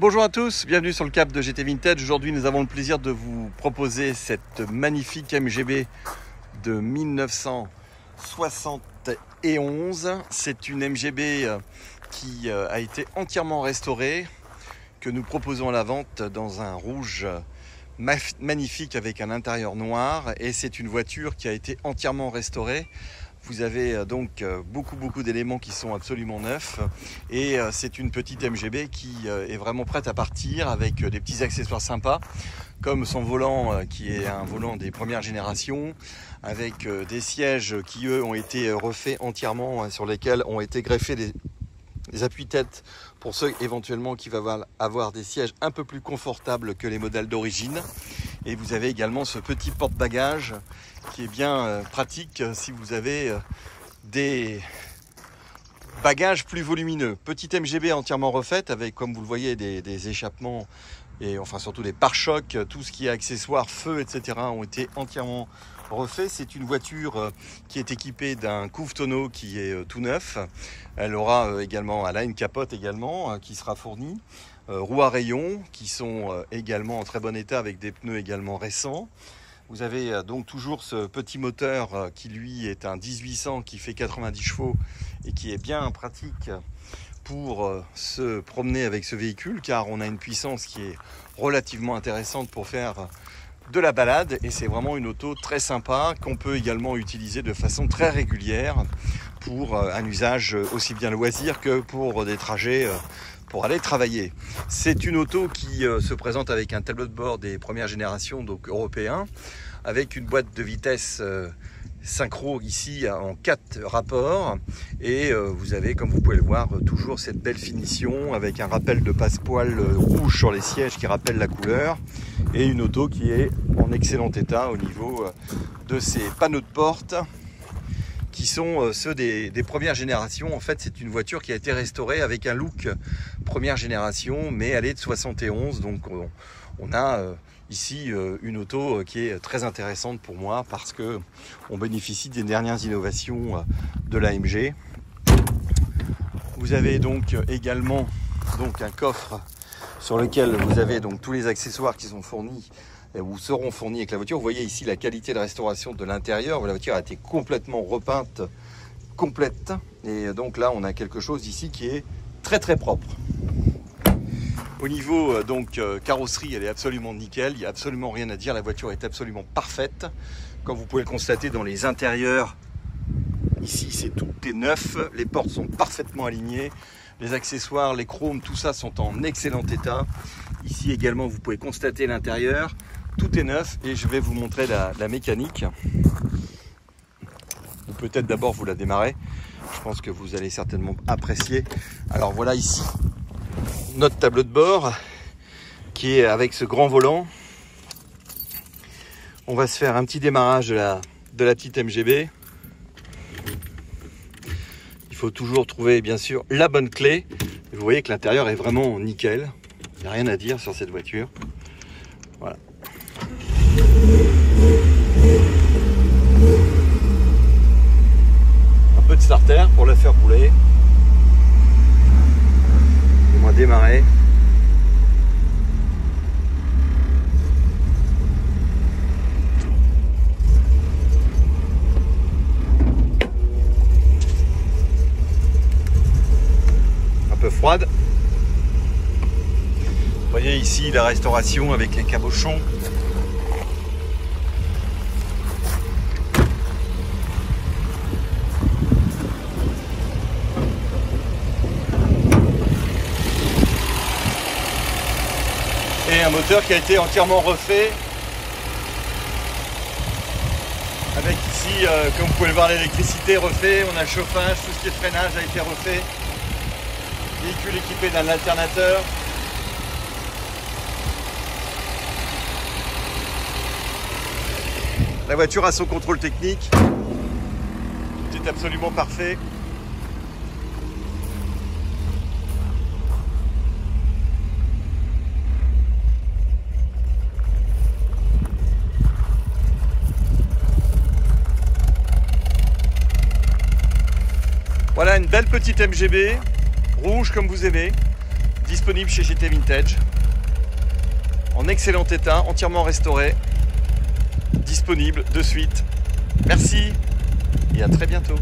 Bonjour à tous, bienvenue sur le Cap de GT Vintage. Aujourd'hui, nous avons le plaisir de vous proposer cette magnifique MGB de 1971. C'est une MGB qui a été entièrement restaurée, que nous proposons à la vente dans un rouge magnifique avec un intérieur noir. Et c'est une voiture qui a été entièrement restaurée. Vous avez donc beaucoup d'éléments qui sont absolument neufs et c'est une petite MGB qui est vraiment prête à partir avec des petits accessoires sympas comme son volant qui est un volant des premières générations avec des sièges qui eux ont été refaits entièrement, sur lesquels ont été greffés des appuis-têtes pour ceux éventuellement qui vont avoir des sièges un peu plus confortables que les modèles d'origine. Et vous avez également ce petit porte-bagages qui est bien pratique si vous avez des bagages plus volumineux. Petite MGB entièrement refaite avec, comme vous le voyez, des échappements et enfin surtout des pare-chocs, tout ce qui est accessoires, feu, etc. ont été entièrement refaits. C'est une voiture qui est équipée d'un couvre-tonneau qui est tout neuf. Elle aura également, elle a une capote également qui sera fournie. Roues à rayons qui sont également en très bon état avec des pneus également récents. Vous avez donc toujours ce petit moteur qui lui est un 1800 qui fait 90 chevaux et qui est bien pratique pour se promener avec ce véhicule car on a une puissance qui est relativement intéressante pour faire de la balade et c'est vraiment une auto très sympa qu'on peut également utiliser de façon très régulière pour un usage aussi bien loisir que pour des trajets pour aller travailler. C'est une auto qui se présente avec un tableau de bord des premières générations, donc européen, avec une boîte de vitesse synchro ici en 4 rapports et vous avez, comme vous pouvez le voir, toujours cette belle finition avec un rappel de passepoil rouge sur les sièges qui rappelle la couleur et une auto qui est en excellent état au niveau de ses panneaux de porte qui sont ceux des premières générations. En fait, c'est une voiture qui a été restaurée avec un look première génération, mais elle est de 71, donc on a ici une auto qui est très intéressante pour moi parce que on bénéficie des dernières innovations de l'AMG. Vous avez donc également un coffre sur lequel vous avez donc tous les accessoires qui sont fournis ou seront fournis avec la voiture. Vous voyez ici la qualité de restauration de l'intérieur. La voiture a été complètement repeinte, complète. Et donc là, on a quelque chose ici qui est très propre. Au niveau carrosserie, elle est absolument nickel. Il n'y a absolument rien à dire. La voiture est absolument parfaite. Comme vous pouvez le constater dans les intérieurs, ici, tout est neuf. Les portes sont parfaitement alignées. Les accessoires, les chromes, tout ça sont en excellent état. Ici également, vous pouvez constater l'intérieur. Tout est neuf et je vais vous montrer la mécanique. Ou peut-être d'abord vous la démarrer. Je pense que vous allez certainement apprécier. Alors voilà ici notre tableau de bord qui est avec ce grand volant. On va se faire un petit démarrage de la petite MGB. Il faut toujours trouver bien sûr la bonne clé. Vous voyez que l'intérieur est vraiment nickel. Il n'y a rien à dire sur cette voiture. Voilà. Un peu de starter pour la faire rouler. Laissez-moi démarrer. Un peu froide. Vous voyez ici la restauration avec les cabochons. Et un moteur qui a été entièrement refait avec ici, comme vous pouvez le voir, l'électricité refait, on a le chauffage, tout ce qui est freinage a été refait. Véhicule équipé d'un alternateur. La voiture a son contrôle technique. Tout est absolument parfait. Voilà une belle petite MGB, rouge comme vous aimez, disponible chez GT Vintage, en excellent état, entièrement restauré, disponible de suite. Merci et à très bientôt.